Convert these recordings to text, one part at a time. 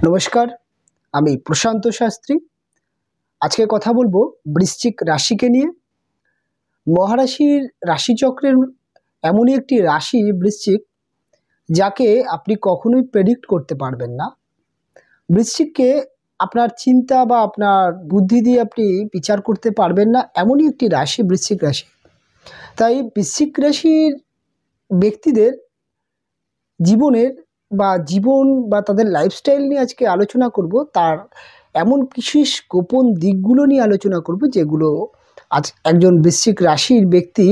নমস্কার, আমি প্রশান্ত শাস্ত্রী। আজকে কথা বলবো বৃশ্চিক রাশিকে নিয়ে। মহারাশির রাশিচক্রের এমনই একটি রাশি বৃশ্চিক, যাকে আপনি কখনোই প্রেডিক্ট করতে পারবেন না। বৃশ্চিককে আপনার চিন্তা বা আপনার বুদ্ধি দিয়ে আপনি বিচার করতে পারবেন না, এমনই একটি রাশি বৃশ্চিক রাশি। তাই বৃশ্চিক রাশির ব্যক্তিদের জীবনের জীবন বা তাদের লাইফস্টাইল নিয়ে আজকে আলোচনা করব। তার এমন বিশেষ গোপন দিকগুলো নিয়ে আলোচনা করব, যেগুলো আজ একজন বৃশ্চিক রাশির ব্যক্তি,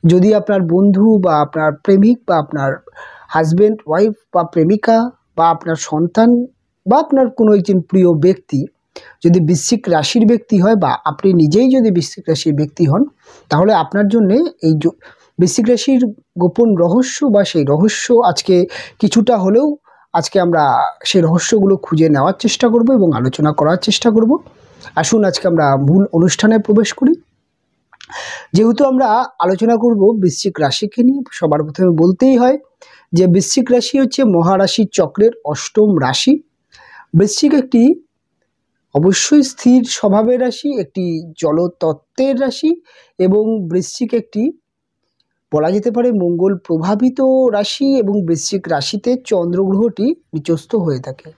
যদি আপনার বন্ধু বা আপনার প্রেমিক বা আপনার হাজব্যান্ড ওয়াইফ বা প্রেমিকা বা আপনার সন্তান বা আপনার কোনো একজন প্রিয় ব্যক্তি যদি বৃশ্চিক রাশির ব্যক্তি হয়, বা আপনি নিজেই যদি বৃশ্চিক রাশির ব্যক্তি হন, তাহলে আপনার জন্যে এই বৃশ্চিক রাশির গোপন রহস্য বা সেই রহস্য আজকে কিছুটা হলেও আজকে আমরা সেই রহস্যগুলো খুঁজে নেওয়ার চেষ্টা করব এবং আলোচনা করার চেষ্টা করব। আসুন আজকে আমরা মূল অনুষ্ঠানে প্রবেশ করি। যেহেতু আমরা আলোচনা করব বৃশ্চিক রাশিকে নিয়ে, সবার প্রথমে বলতেই হয় যে বৃশ্চিক রাশি হচ্ছে মহারাশির চক্রের অষ্টম রাশি। বৃশ্চিক একটি অবশ্যই স্থির স্বভাবের রাশি, একটি জলতত্ত্বের রাশি, এবং বৃশ্চিক একটি বলা যেতে পারে মঙ্গল প্রভাবিত রাশি, এবং বৃশ্চিক রাশিতে চন্দ্রগ্রহটি নিচস্থ হয়ে থাকে।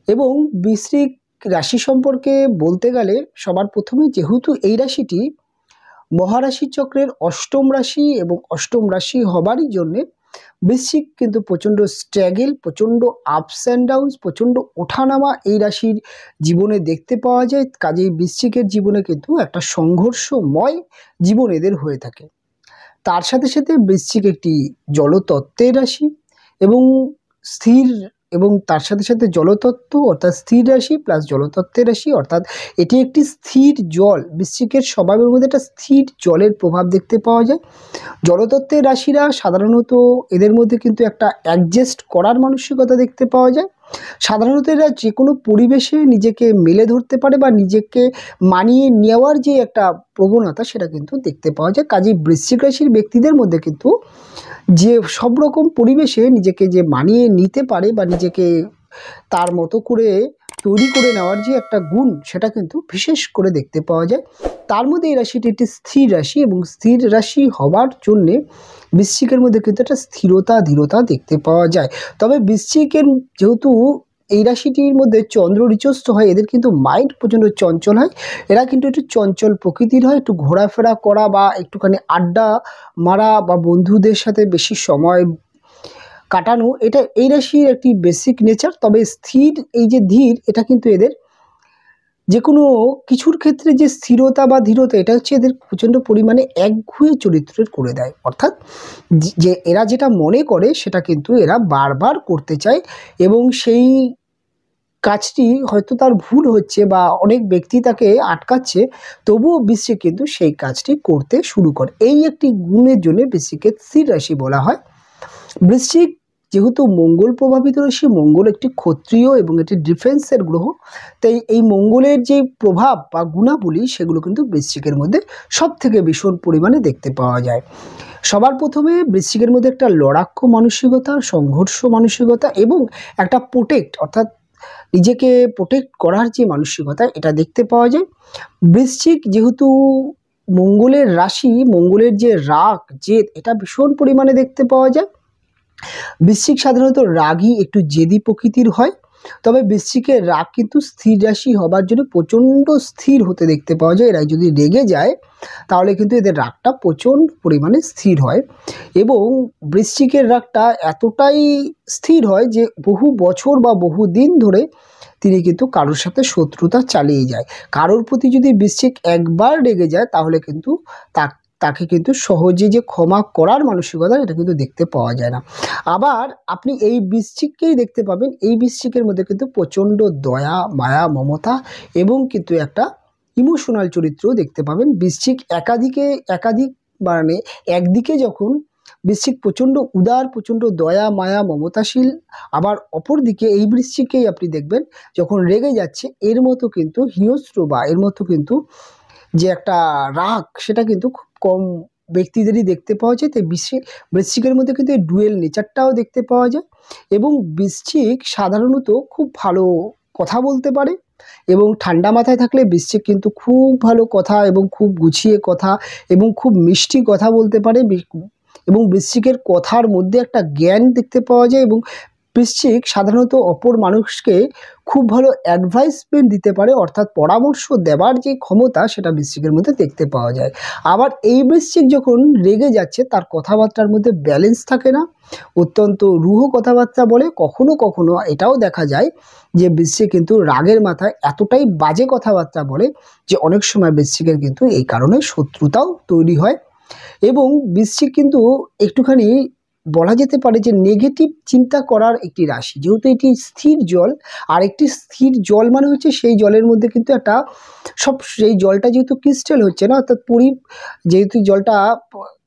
এবং বৃশ্চিক রাশি সম্পর্কে বলতে গেলে সবার প্রথমে, যেহেতু এই রাশিটি মহারাশি চক্রের অষ্টম রাশি এবং অষ্টম রাশি হবারই জন্যে বৃশ্চিক কিন্তু প্রচণ্ড স্ট্রাগল, প্রচণ্ড আপস অ্যান্ড ডাউনস, প্রচণ্ড ওঠানামা এই রাশির জীবনে দেখতে পাওয়া যায়। কাজেই বৃশ্চিকের জীবনে কিন্তু একটা সংঘর্ষময় জীবন এদের হয়ে থাকে। তার সাথে সাথে বৃশ্চিক একটি জলতত্ত্বের রাশি এবং স্থির, এবং তার সাথে সাথে জলতত্ত্ব অর্থাৎ স্থির রাশি প্লাস জলতত্ত্বের রাশি, অর্থাৎ এটি একটি স্থির জল। বৃশ্চিকের স্বভাবের মধ্যে একটা স্থির জলের প্রভাব দেখতে পাওয়া যায়। জলতত্ত্বের রাশিরা সাধারণত এদের মধ্যে কিন্তু একটা অ্যাডজাস্ট করার মানসিকতা দেখতে পাওয়া যায়। সাধারণত এরা যে কোনো পরিবেশে নিজেকে মেলে ধরতে পারে বা নিজেকে মানিয়ে নেওয়ার যে একটা প্রবণতা, সেটা কিন্তু দেখতে পাওয়া যায়। কাজেই বৃশ্চিক রাশির ব্যক্তিদের মধ্যে কিন্তু যে সব রকম পরিবেশে নিজেকে যে মানিয়ে নিতে পারে বা নিজেকে তার মতো করে তৈরি করে নেওয়ার যে একটা গুণ, সেটা কিন্তু বিশেষ করে দেখতে পাওয়া যায়। তার মধ্যে এই রাশিটি একটি স্থির রাশি, এবং স্থির রাশি হওয়ার জন্যে বৃশ্চিকের মধ্যে কিন্তু একটা স্থিরতা ধীরতা দেখতে পাওয়া যায়। তবে বৃশ্চিকের যেহেতু এই রাশিটির মধ্যে চন্দ্র নিচস্থ হয়, এদের কিন্তু মাইন্ড প্রচণ্ড চঞ্চল হয়। এরা কিন্তু একটু চঞ্চল প্রকৃতির হয়, একটু ঘোরাফেরা করা বা একটুখানি আড্ডা মারা বা বন্ধুদের সাথে বেশি সময় কাটানো, এটা এই রাশির একটি বেসিক নেচার। তবে স্থির এই যে ধীর, এটা কিন্তু এদের যে কোনো কিছুর ক্ষেত্রে যে স্থিরতা বা ধীরতা, এটা হচ্ছে এদের প্রচণ্ড পরিমাণে একগুঁয়ে চরিত্রের করে দেয়। অর্থাৎ যে এরা যেটা মনে করে সেটা কিন্তু এরা বারবার করতে চায়, এবং সেই কাজটি হয়তো তার ভুল হচ্ছে বা অনেক ব্যক্তি তাকে আটকাচ্ছে, তবুও বৃশ্চিক কিন্তু সেই কাজটি করতে শুরু করে। এই একটি গুণের জন্য বৃশ্চিকের স্থির রাশি বলা হয়। বৃশ্চিক যেহেতু মঙ্গল প্রভাবিত রাশি, মঙ্গল একটি ক্ষত্রিয় এবং একটি ডিফেন্সের গ্রহ, তাই এই মঙ্গলের যে প্রভাব বা গুণাবলী, সেগুলো কিন্তু বৃশ্চিকের মধ্যে সব থেকে ভীষণ পরিমাণে দেখতে পাওয়া যায়। সবার প্রথমে বৃশ্চিকের মধ্যে একটা লড়াক্য মানসিকতা, সংঘর্ষ মানসিকতা এবং একটা প্রোটেক্ট অর্থাৎ নিজেকে প্রোটেক্ট করার যে মানসিকতা, এটা দেখতে পাওয়া যায়। বৃশ্চিক যেহেতু মঙ্গলের রাশি, মঙ্গলের যে রাগ জেদ, এটা ভীষণ পরিমাণে দেখতে পাওয়া যায়। বৃশ্চিক সাধারণত রাগী, একটু জেদি প্রকৃতির হয়। তবে বৃশ্চিকের রাগ কিন্তু স্থির রাশি হবার জন্য প্রচণ্ড স্থির হতে দেখতে পাওয়া যায়। এরা যদি রেগে যায়, তাহলে কিন্তু এদের রাগটা প্রচণ্ড পরিমাণে স্থির হয়, এবং বৃশ্চিকের রাগটা এতটাই স্থির হয় যে বহু বছর বা বহু দিন ধরে তিনি কিন্তু কারোর সাথে শত্রুতা চালিয়ে যায়। কারোর প্রতি যদি বৃশ্চিক একবার রেগে যায়, তাহলে কিন্তু তাকে কিন্তু সহজে যে ক্ষমা করার মানসিকতা, এটা কিন্তু দেখতে পাওয়া যায় না। আবার আপনি এই বৃশ্চিককেই দেখতে পাবেন, এই বৃশ্চিকের মধ্যে কিন্তু প্রচণ্ড দয়া মায়া মমতা এবং কিন্তু একটা ইমোশনাল চরিত্রও দেখতে পাবেন। বৃশ্চিক একাধিক মানে একদিকে যখন বৃশ্চিক প্রচণ্ড উদার, প্রচণ্ড দয়া মায়া মমতাশীল, আবার অপরদিকে এই বৃশ্চিককেই আপনি দেখবেন যখন রেগে যাচ্ছে, এর মতো কিন্তু হিংস্র বা এর মতো কিন্তু যে একটা রাগ, সেটা কিন্তু খুব কম ব্যক্তিদেরই দেখতে পাওয়া যায়। তাই বৃশ্চিকের মধ্যে কিন্তু এই ডুয়েল নেচারটাও দেখতে পাওয়া যায়। এবং বৃশ্চিক সাধারণত খুব ভালো কথা বলতে পারে, এবং ঠান্ডা মাথায় থাকলে বৃশ্চিক কিন্তু খুব ভালো কথা এবং খুব গুছিয়ে কথা এবং খুব মিষ্টি কথা বলতে পারে। এবং বৃশ্চিকের কথার মধ্যে একটা জ্ঞান দেখতে পাওয়া যায়, এবং বৃশ্চিক সাধারণত অপর মানুষকে খুব ভালো অ্যাডভাইসমেন্ট দিতে পারে, অর্থাৎ পরামর্শ দেওয়ার যে ক্ষমতা সেটা বৃশ্চিকের মধ্যে দেখতে পাওয়া যায়। আবার এই বৃশ্চিক যখন রেগে যাচ্ছে তার কথাবার্তার মধ্যে ব্যালেন্স থাকে না, অত্যন্ত রূঢ় কথাবার্তা বলে। কখনো কখনো এটাও দেখা যায় যে বৃশ্চিক কিন্তু রাগের মাথায় এতটাই বাজে কথাবার্তা বলে যে অনেক সময় বৃশ্চিকের কিন্তু এই কারণে শত্রুতাও তৈরি হয়। এবং বৃশ্চিক কিন্তু একটুখানি বলা যেতে পারে যে নেগেটিভ চিন্তা করার একটি রাশি, যেহেতু এটি স্থির জল। আর একটি স্থির জল মানে হচ্ছে সেই জলের মধ্যে কিন্তু একটা সেই জলটা যেহেতু ক্রিস্টাল হচ্ছে না, অর্থাৎ যেহেতু জলটা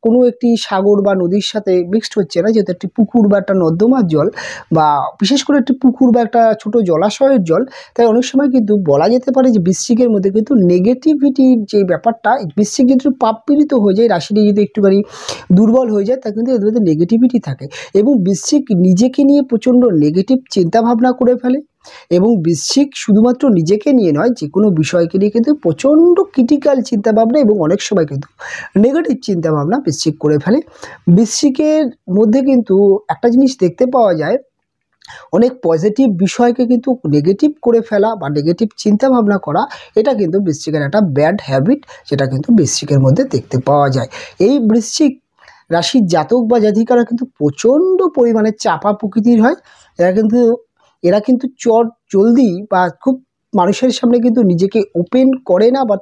কোনো একটি সাগর বা নদীর সাথে মিক্সড হচ্ছে না, যেহেতু একটি পুকুর বা একটা নর্দমার জল, বা বিশেষ করে একটি পুকুর বা একটা ছোট জলাশয়ের জল, তাই অনেক সময় কিন্তু বলা যেতে পারে যে বৃশ্চিকের মধ্যে কিন্তু নেগেটিভিটির যে ব্যাপারটা, বৃশ্চিক যদি পাপপীড়িত হয়ে যায়, রাশিটি যদি একটুখানি দুর্বল হয়ে যায়, তা কিন্তু এদের মধ্যে নেগেটিভিটি থাকে। এবং বৃশ্চিক নিজেকে নিয়ে প্রচণ্ড নেগেটিভ চিন্তাভাবনা করে ফেলে। এবং বৃশ্চিক শুধুমাত্র নিজেকে নিয়ে নয়, যে কোনো বিষয়কে নিয়ে কিন্তু প্রচণ্ড ক্রিটিক্যাল চিন্তাভাবনা এবং অনেক সময় কিন্তু নেগেটিভ চিন্তাভাবনা বৃশ্চিক করে ফেলে। বৃশ্চিকের মধ্যে কিন্তু একটা জিনিস দেখতে পাওয়া যায়, অনেক পজিটিভ বিষয়কে কিন্তু নেগেটিভ করে ফেলা বা নেগেটিভ চিন্তাভাবনা করা, এটা কিন্তু বৃশ্চিকের একটা ব্যাড হ্যাবিট, যেটা কিন্তু বৃশ্চিকের মধ্যে দেখতে পাওয়া যায়। এই বৃশ্চিক রাশির জাতক বা জাতিকারা কিন্তু প্রচণ্ড পরিমাণে চাপা প্রকৃতির হয়। এরা কিন্তু জলদি বা খুব মানুষের সামনে কিন্তু নিজেকে ওপেন করে না, বা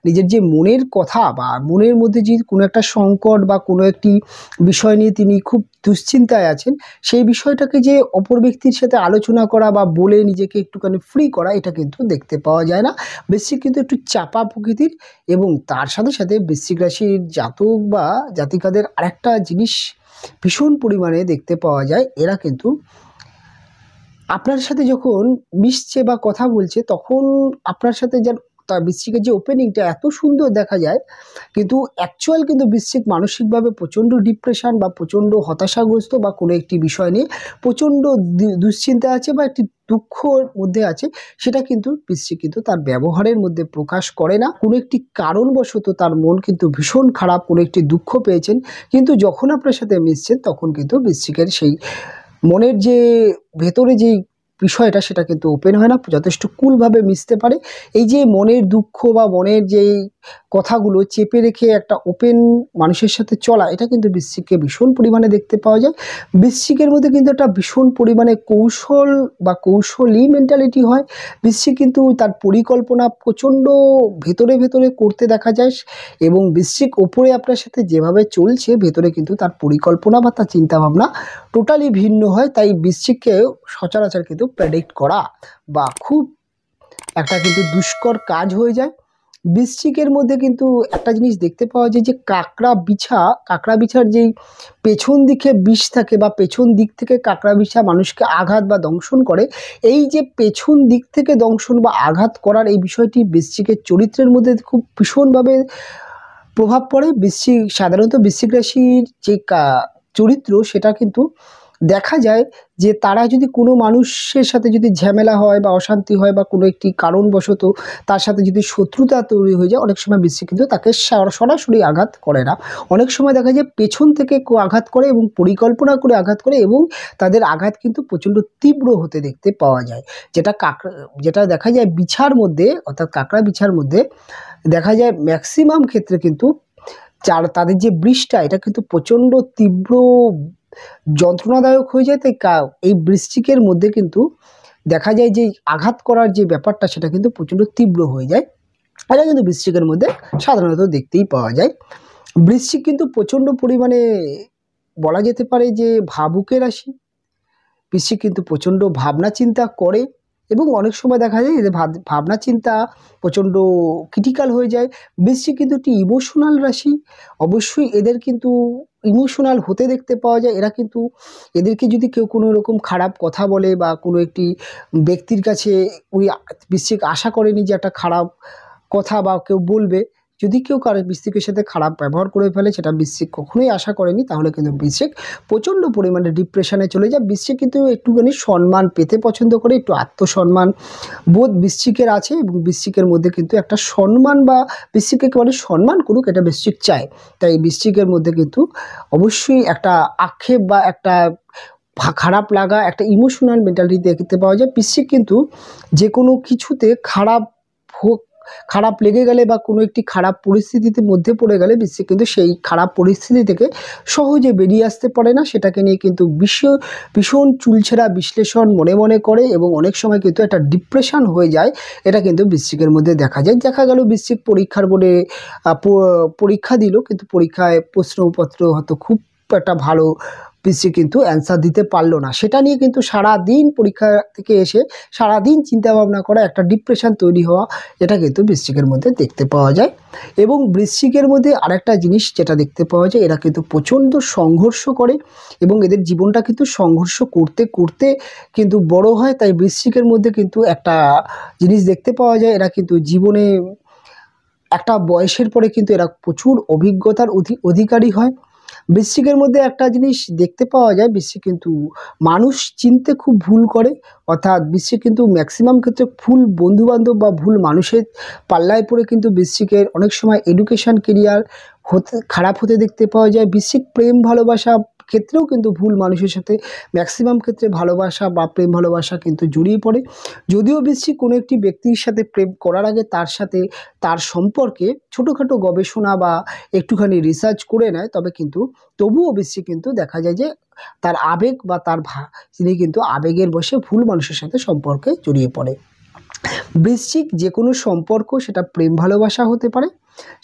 নিজের যে মনের কথা বা মনের মধ্যে যে কোনো একটা সংকট বা কোনো একটি বিষয় নিয়ে তিনি খুব দুশ্চিন্তায় আছেন, সেই বিষয়টাকে যে অপর ব্যক্তির সাথে আলোচনা করা বা বলে নিজেকে একটুখানি ফ্রি করা, এটা কিন্তু দেখতে পাওয়া যায় না। বৃশ্চিক কিন্তু একটু চাপা প্রকৃতির। এবং তার সাথে সাথে বৃশ্চিক রাশির জাতক বা জাতিকাদের আরেকটা জিনিস ভীষণ পরিমাণে দেখতে পাওয়া যায়, এরা কিন্তু আপনার সাথে যখন মিশছে বা কথা বলছে, তখন আপনার সাথে তার বৃশ্চিকের যে ওপেনিংটা এত সুন্দর দেখা যায়, কিন্তু অ্যাকচুয়াল কিন্তু বৃশ্চিক মানসিকভাবে প্রচণ্ড ডিপ্রেশন বা প্রচণ্ড হতাশাগ্রস্ত বা কোনো একটি বিষয় নিয়ে প্রচণ্ড দুশ্চিন্তা আছে বা একটি দুঃখর মধ্যে আছে, সেটা কিন্তু বৃশ্চিক কিন্তু তার ব্যবহারের মধ্যে প্রকাশ করে না। কোনো একটি কারণবশত তার মন কিন্তু ভীষণ খারাপ, কোনো একটি দুঃখ পেয়েছেন, কিন্তু যখন আপনার সাথে মিশছেন তখন কিন্তু বৃশ্চিকের সেই মনের যে ভেতরে যেই বিষয়টা, সেটা কিন্তু ওপেন হয় না, যথেষ্ট কুলভাবে মিশতে পারে। এই যে মনের দুঃখ বা মনের যেই কথাগুলো চেপে রেখে একটা ওপেন মানুষের সাথে চলা, এটা কিন্তু বৃশ্চিককে ভীষণ পরিমাণে দেখতে পাওয়া যায়। বৃশ্চিকের মধ্যে কিন্তু একটা ভীষণ পরিমাণে কৌশল বা কৌশলী মেন্টালিটি হয়। বৃশ্চিক কিন্তু তার পরিকল্পনা প্রচণ্ড ভেতরে ভেতরে করতে দেখা যায়, এবং বৃশ্চিক ওপরে আপনার সাথে যেভাবে চলছে, ভেতরে কিন্তু তার পরিকল্পনা বা তার চিন্তাভাবনা টোটালি ভিন্ন হয়। তাই বৃশ্চিককে সচরাচর কিন্তু প্রেডিক্ট করা বা খুব একটা কিন্তু দুষ্কর কাজ হয়ে যায়। বৃশ্চিকের মধ্যে কিন্তু একটা জিনিস দেখতে পাওয়া যায় যে কাঁকড়া বিছার যেই পেছন দিকে বিষ থাকে বা পেছন দিক থেকে কাঁকড়া বিছা মানুষকে আঘাত বা দংশন করে, এই যে পেছন দিক থেকে দংশন বা আঘাত করার এই বিষয়টি বৃশ্চিকের চরিত্রের মধ্যে খুব ভীষণভাবে প্রভাব পড়ে। সাধারণত বৃশ্চিক রাশির যে চরিত্র, সেটা কিন্তু দেখা যায় যে তারা যদি কোনো মানুষের সাথে যদি ঝামেলা হয় বা অশান্তি হয় বা কোনো একটি কারণবশত তার সাথে যদি শত্রুতা তৈরি হয়ে যায়, অনেক সময় বৃশ্চিক কিন্তু তাকে সরাসরি আঘাত করে না, অনেক সময় দেখা যায় পেছন থেকে আঘাত করে এবং পরিকল্পনা করে আঘাত করে, এবং তাদের আঘাত কিন্তু প্রচণ্ড তীব্র হতে দেখতে পাওয়া যায়। যেটা দেখা যায় বিছার মধ্যে, অর্থাৎ কাঁকড়া বিছার মধ্যে দেখা যায় ম্যাক্সিমাম ক্ষেত্রে কিন্তু তাদের যে বৃষ্টিটা, এটা কিন্তু প্রচণ্ড তীব্র যন্ত্রণাদায়ক হয়ে যায়। তাই এই বৃশ্চিকের মধ্যে কিন্তু দেখা যায় যে আঘাত করার যে ব্যাপারটা, সেটা কিন্তু প্রচণ্ড তীব্র হয়ে যায়। এটা কিন্তু বৃশ্চিকের মধ্যে সাধারণত দেখতেই পাওয়া যায়। বৃশ্চিক কিন্তু প্রচণ্ড পরিমাণে বলা যেতে পারে যে ভাবুকের রাশি। বৃশ্চিক কিন্তু প্রচণ্ড ভাবনা চিন্তা করে, এবং অনেক সময় দেখা যায় এদের ভাবনা চিন্তা প্রচণ্ড ক্রিটিক্যাল হয়ে যায়। বৃশ্চিক কিন্তু একটি ইমোশনাল রাশি। অবশ্যই এদের কিন্তু ইমোশনাল হতে দেখতে পাওয়া যায়। এদেরকে যদি কেউ কোনো রকম খারাপ কথা বলে বা কোনো একটি ব্যক্তির কাছে বৃশ্চিক আশা করেনি যে একটা খারাপ কথা বা কেউ বলবে, যদি কেউ কারো বৃশ্চিকের সাথে খারাপ ব্যবহার করে ফেলে, সেটা বৃশ্চিক কখনোই আশা করেনি, তাহলে কিন্তু বৃশ্চিক প্রচণ্ড পরিমাণে ডিপ্রেশনে চলে যায়। বৃশ্চিক কিন্তু একটুখানি সম্মান পেতে পছন্দ করে, একটু আত্মসম্মান বোধ বৃশ্চিকের আছে, এবং বৃশ্চিকের মধ্যে কিন্তু একটা সম্মান বা বৃশ্চিককে একেবারে সম্মান করুক এটা বৃশ্চিক চায়। তাই বৃশ্চিকের মধ্যে কিন্তু অবশ্যই একটা আক্ষেপ বা একটা খারাপ লাগা, একটা ইমোশনাল মেন্টালিটি দেখতে পাওয়া যায়। বৃশ্চিক কিন্তু যে কোনো কিছুতে খারাপ লেগে গেলে বা কোনো একটি খারাপ পরিস্থিতিতে মধ্যে পড়ে গেলে বৃশ্চিক কিন্তু সেই খারাপ পরিস্থিতি থেকে সহজে বেরিয়ে আসতে পারে না। সেটাকে নিয়ে কিন্তু ভীষণ চুলছেরা বিশ্লেষণ মনে মনে করে, এবং অনেক সময় কিন্তু একটা ডিপ্রেশন হয়ে যায়। এটা কিন্তু বৃশ্চিকের মধ্যে দেখা যায়। দেখা গেল বৃশ্চিক পরীক্ষার বোর্ডে পরীক্ষা দিল, কিন্তু পরীক্ষায় প্রশ্নপত্র হয়তো খুব একটা ভালো বৃশ্চিক কিন্তু অ্যান্সার দিতে পারলো না। সেটা নিয়ে কিন্তু সারাদিন পরীক্ষা থেকে এসে সারাদিন চিন্তাভাবনা করা, একটা ডিপ্রেশন তৈরি হওয়া, এটা কিন্তু বৃশ্চিকের মধ্যে দেখতে পাওয়া যায়। এবং বৃশ্চিকের মধ্যে আরেকটা জিনিস যেটা দেখতে পাওয়া যায়, এরা কিন্তু প্রচণ্ড সংঘর্ষ করে, এবং এদের জীবনটা কিন্তু সংঘর্ষ করতে করতে কিন্তু বড় হয়। তাই বৃশ্চিকের মধ্যে কিন্তু একটা জিনিস দেখতে পাওয়া যায়, এরা কিন্তু জীবনে একটা বয়সের পরে কিন্তু এরা প্রচুর অভিজ্ঞতার অধিকারী হয়। বৃশ্চিকের মধ্যে একটা জিনিস দেখতে পাওয়া যায়, বৃশ্চিক কিন্তু মানুষ চিনতে খুব ভুল করে, অর্থাৎ বৃশ্চিক কিন্তু ম্যাক্সিমাম ক্ষেত্রে ভুল বন্ধুবান্ধব বা ভুল মানুষের পাল্লায় পড়ে কিন্তু বৃশ্চিকের অনেক সময় এডুকেশন কেরিয়ার খারাপ হতে দেখতে পাওয়া যায়। বৃশ্চিক প্রেম ভালোবাসা ক্ষেত্রেও কিন্তু ভুল মানুষের সাথে ম্যাক্সিমাম ক্ষেত্রে ভালোবাসা বা প্রেম ভালোবাসা কিন্তু জড়িয়ে পড়ে। যদিও বৃশ্চিক কোনো একটি ব্যক্তির সাথে প্রেম করার আগে তার সাথে তার সম্পর্কে ছোটোখাটো গবেষণা বা একটুখানি রিসার্চ করে নেয়, তবে কিন্তু তবুও বৃশ্চিক কিন্তু দেখা যায় যে তার আবেগ বা তিনি কিন্তু আবেগের বশে ভুল মানুষের সাথে সম্পর্কে জড়িয়ে পড়ে। বৃশ্চিক যে কোনো সম্পর্ক, সেটা প্রেম ভালোবাসা হতে পারে,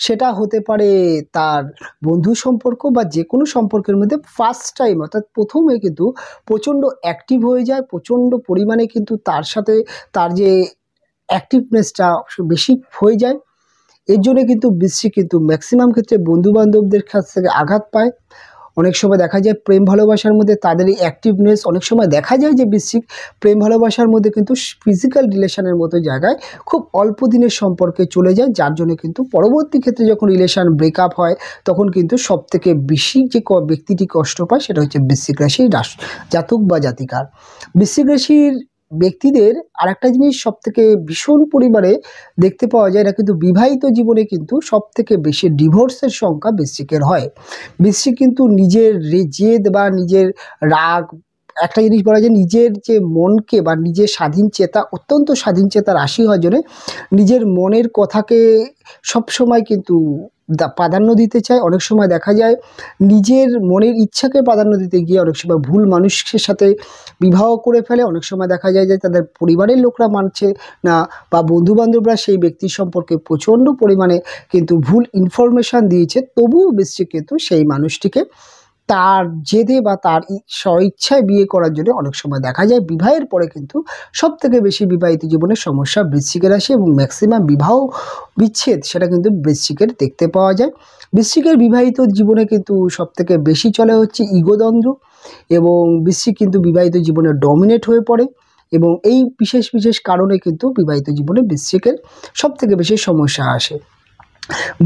সেটা হতে পারে তার বন্ধু সম্পর্ক, বা যে কোনো সম্পর্কের মধ্যে ফার্স্ট টাইম অর্থাৎ প্রথমে কিন্তু প্রচণ্ড অ্যাক্টিভ হয়ে যায়, প্রচণ্ড পরিমাণে কিন্তু তার সাথে তার যে অ্যাক্টিভনেসটা বেশি হয়ে যায়। এর জন্য কিন্তু বৃশ্চিক কিন্তু ম্যাক্সিমাম ক্ষেত্রে বন্ধুবান্ধবদের কাছ থেকে আঘাত পায়। অনেক সময় দেখা যায় প্রেম ভালোবাসার মধ্যে তাদের এই অ্যাক্টিভনেস, অনেক সময় দেখা যায় যে বৃশ্চিক প্রেম ভালোবাসার মধ্যে কিন্তু ফিজিক্যাল রিলেশনের মতো জায়গায় খুব অল্প দিনের সম্পর্কে চলে যায়, যার জন্য কিন্তু পরবর্তী ক্ষেত্রে যখন রিলেশন ব্রেকআপ হয়, তখন কিন্তু সবথেকে বেশি যে ব্যক্তিটি কষ্ট পায় সেটা হচ্ছে বৃশ্চিক রাশির জাতক বা জাতিকার। বৃশ্চিক রাশির ব্যক্তিদের আরেকটা জিনিস সবথেকে ভীষণ পরিমাণে দেখতে পাওয়া যায়, এরা কিন্তু বিবাহিত জীবনে কিন্তু সবথেকে বেশি ডিভোর্সের সংখ্যা বৃশ্চিকের হয়। বৃশ্চিক কিন্তু নিজের জেদ বা নিজের রাগ, একটা জিনিস বলা যায়, নিজের যে মনকে বা নিজের স্বাধীন চেতা, অত্যন্ত স্বাধীন চেতা রাশি হওয়ার জন্য নিজের মনের কথাকে সবসময় কিন্তু প্রাধান্য দিতে চায়। অনেক সময় দেখা যায় নিজের মনের ইচ্ছাকে প্রাধান্য দিতে গিয়ে অনেক সময় ভুল মানুষের সাথে বিবাহ করে ফেলে। অনেক সময় দেখা যায় যে তাদের পরিবারের লোকরা মানছে না, বা বন্ধুবান্ধবরা সেই ব্যক্তির সম্পর্কে প্রচণ্ড পরিমাণে কিন্তু ভুল ইনফরমেশান দিয়েছে, তবুও বৃশ্চিক কিন্তু সেই মানুষটিকে তার জেদে বা তার স্বইচ্ছায় বিয়ে করার জন্য অনেক সময় দেখা যায় বিবাহের পরে কিন্তু সবথেকে বেশি বিবাহিত জীবনের সমস্যা বৃশ্চিকের আসে, এবং ম্যাক্সিমাম বিবাহ বিচ্ছেদ সেটা কিন্তু বৃশ্চিকের দেখতে পাওয়া যায়। বৃশ্চিকের বিবাহিত জীবনে কিন্তু সবথেকে বেশি চলে হচ্ছে ইগোদ্বন্দ্ব, এবং বৃশ্চিক কিন্তু বিবাহিত জীবনে ডমিনেট হয়ে পড়ে, এবং এই বিশেষ বিশেষ কারণে কিন্তু বিবাহিত জীবনে বৃশ্চিকের সবথেকে বেশি সমস্যা আসে।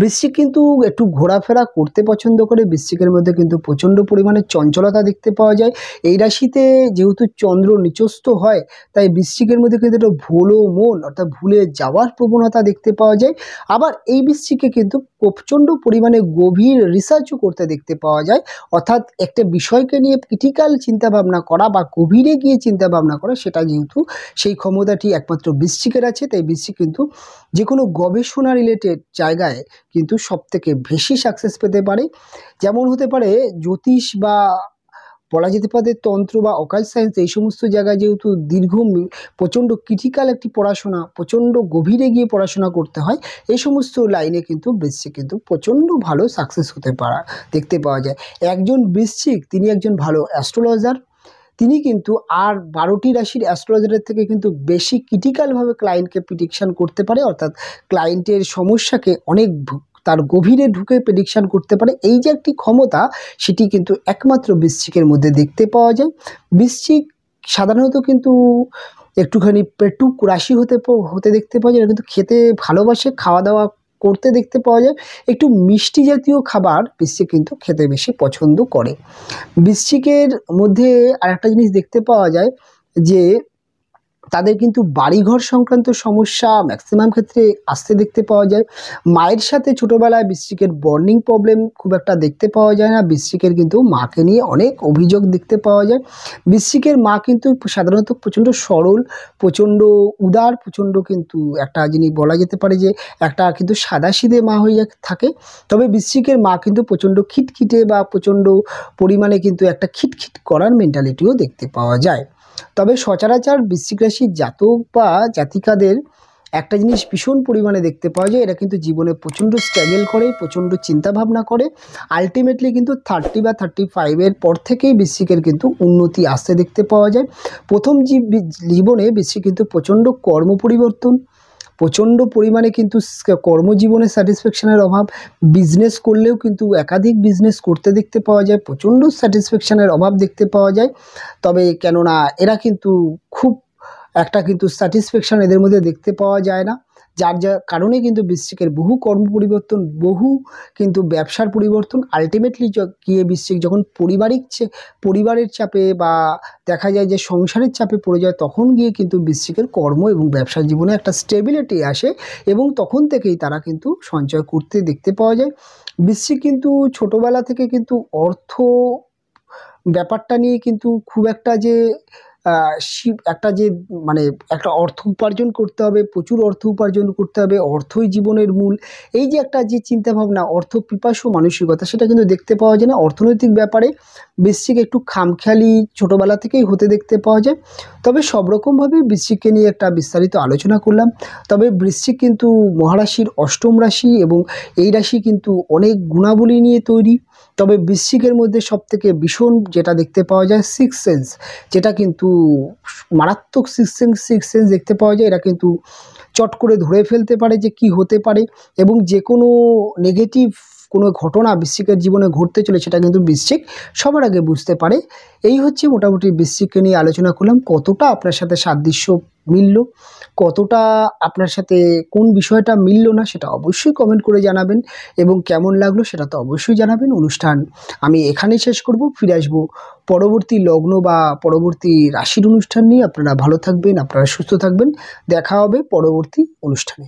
বৃশ্চিক কিন্তু একটু ঘোরাফেরা করতে পছন্দ করে। বৃশ্চিকের মধ্যে কিন্তু প্রচণ্ড পরিমাণে চঞ্চলতা দেখতে পাওয়া যায়। এই রাশিতে যেহেতু চন্দ্র নিচস্থ হয়, তাই বৃশ্চিকের মধ্যে কিন্তু একটা ভোলো মন অর্থাৎ ভুলে যাওয়ার প্রবণতা দেখতে পাওয়া যায়। আবার এই বৃশ্চিকে কিন্তু প্রচণ্ড পরিমাণে গভীর রিসার্চও করতে দেখতে পাওয়া যায়, অর্থাৎ একটা বিষয়কে নিয়ে ক্রিটিক্যাল চিন্তাভাবনা করা বা গভীরে গিয়ে চিন্তাভাবনা করা, সেটা যেহেতু সেই ক্ষমতাটি একমাত্র বৃশ্চিকের আছে, তাই বৃশ্চিক কিন্তু যে কোনো গবেষণা রিলেটেড জায়গায় কিন্তু সবথেকে বেশি সাকসেস পেতে পারে। যেমন হতে পারে জ্যোতিষ, বা বলা যেতে পারে তন্ত্র বা অকাল্ট সায়েন্স, এই সমস্ত জায়গায় যেহেতু প্রচণ্ড ক্রিটিক্যাল একটি পড়াশোনা, প্রচণ্ড গভীরে গিয়ে পড়াশোনা করতে হয়, এই সমস্ত লাইনে কিন্তু বৃশ্চিক কিন্তু প্রচণ্ড ভালো সাকসেস হতে দেখতে পাওয়া যায়। একজন বৃশ্চিক তিনি একজন ভালো অ্যাস্ট্রোলজার, তিনি কিন্তু আর 12টি রাশির অ্যাস্ট্রোলজারের থেকে কিন্তু বেশি ক্রিটিক্যালভাবে ক্লায়েন্টকে প্রেডিকশান করতে পারে, অর্থাৎ ক্লায়েন্টের সমস্যাকে অনেক তার গভীরে ঢুকে প্রেডিকশান করতে পারে। এই যে একটি ক্ষমতা, সেটি কিন্তু একমাত্র বৃশ্চিকের মধ্যে দেখতে পাওয়া যায়। বৃশ্চিক সাধারণত কিন্তু একটুখানি পেটুক রাশি হতে দেখতে পাওয়া যায়, কিন্তু খেতে ভালোবাসে, খাওয়া দাওয়া করতে দেখতে পাওয়া যায়। একটু মিষ্টি জাতীয় খাবার বৃশ্চিক কিন্তু খেতে বেশি পছন্দ করে। বৃশ্চিকের মধ্যে আরেকটা জিনিস দেখতে পাওয়া যায় যে তাদের কিন্তু বাড়িঘর সংক্রান্ত সমস্যা ম্যাক্সিমাম ক্ষেত্রে আসতে দেখতে পাওয়া যায়। মায়ের সাথে ছোটোবেলায় বৃশ্চিকের বন্ডিং প্রবলেম খুব একটা দেখতে পাওয়া যায় না। বৃশ্চিকের কিন্তু মাকে নিয়ে অনেক অভিযোগ দেখতে পাওয়া যায়। বৃশ্চিকের মা কিন্তু সাধারণত প্রচণ্ড সরল, প্রচণ্ড উদার, প্রচণ্ড কিন্তু একটা জিনিস বলা যেতে পারে যে একটা কিন্তু সাদাসিধে মা হয়ে থাকে। তবে বৃশ্চিকের মা কিন্তু প্রচণ্ড খিটখিটে বা প্রচণ্ড পরিমাণে কিন্তু একটা খিটখিট করার মেন্টালিটিও দেখতে পাওয়া যায়। তবে সচরাচর বৃশ্চিক রাশির জাতক বা জাতিকাদের একটা জিনিস ভীষণ পরিমাণে দেখতে পাওয়া যায়, এরা কিন্তু জীবনে প্রচণ্ড স্ট্রাগল করে, প্রচণ্ড চিন্তাভাবনা করে। আলটিমেটলি কিন্তু 30 বা 35-এর পর থেকেই বৃশ্চিকের কিন্তু উন্নতি আসতে দেখতে পাওয়া যায়। প্রথম জীবনে বৃশ্চিক কিন্তু প্রচণ্ড কর্ম পরিবর্তন, প্রচণ্ড পরিমাণে কিন্তু কর্মজীবনে স্যাটিসফ্যাকশানের অভাব, বিজনেস করলেও কিন্তু একাধিক বিজনেস করতে দেখতে পাওয়া যায়, প্রচণ্ড স্যাটিসফ্যাকশানের অভাব দেখতে পাওয়া যায়। তবে কেননা এরা কিন্তু খুব একটা কিন্তু স্যাটিসফ্যাকশান এদের মধ্যে দেখতে পাওয়া যায় না, যার কারণে কিন্তু বৃশ্চিকের বহু কর্ম পরিবর্তন, বহু কিন্তু ব্যবসার পরিবর্তন, আলটিমেটলি গিয়ে বৃশ্চিক যখন পরিবারের চাপে বা দেখা যায় যে সংসারের চাপে পড়ে যায়, তখন গিয়ে কিন্তু বৃশ্চিকের কর্ম এবং ব্যবসার জীবনে একটা স্টেবিলিটি আসে এবং তখন থেকেই তারা কিন্তু সঞ্চয় করতে দেখতে পাওয়া যায়। বৃশ্চিক কিন্তু ছোটোবেলা থেকে কিন্তু অর্থ ব্যাপারটা নিয়ে কিন্তু খুব একটা যে একটা যে মানে একটা অর্থ উপার্জন করতে হবে, প্রচুর অর্থ উপার্জন করতে হবে, অর্থই জীবনের মূল, এই যে একটা যে চিন্তাভাবনা, অর্থ পিপাসু মানসিকতা, সেটা কিন্তু দেখতে পাওয়া যায় না। অর্থনৈতিক ব্যাপারে বৃশ্চিক একটু খামখেয়ালি ছোটোবেলা থেকেই হতে দেখতে পাওয়া যায়। তবে সব রকমভাবে বৃশ্চিককে নিয়ে একটা বিস্তারিত আলোচনা করলাম। তবে বৃশ্চিক কিন্তু মহারাশির অষ্টম রাশি এবং এই রাশি কিন্তু অনেক গুণাবলী নিয়ে তৈরি। তবে বৃশ্চিকের মধ্যে সবথেকে ভীষণ যেটা দেখতে পাওয়া যায় সিক্স সেন্স, যেটা কিন্তু মারাত্মক সিক্স সেন্স দেখতে পাওয়া যায়। এরা কিন্তু চট করে ধরে ফেলতে পারে যে কি হতে পারে এবং যে কোনো নেগেটিভ কোনো ঘটনা বৃশ্চিকের জীবনে ঘটতে চলে সেটা কিন্তু বৃশ্চিক সবার আগে বুঝতে পারে। এই হচ্ছে মোটামুটি বৃশ্চিককে নিয়ে আলোচনা করলাম। কতটা আপনার সাথে সাদৃশ্য মিলল, কতটা আপনার সাথে কোন বিষয়টা মিলল না, সেটা অবশ্যই কমেন্ট করে জানাবেন এবং কেমন লাগলো সেটা তো অবশ্যই জানাবেন। অনুষ্ঠান আমি এখানেই শেষ করব, ফিরে আসবো পরবর্তী লগ্ন বা পরবর্তী রাশির অনুষ্ঠান নিয়ে। আপনারা ভালো থাকবেন, আপনারা সুস্থ থাকবেন, দেখা হবে পরবর্তী অনুষ্ঠানে।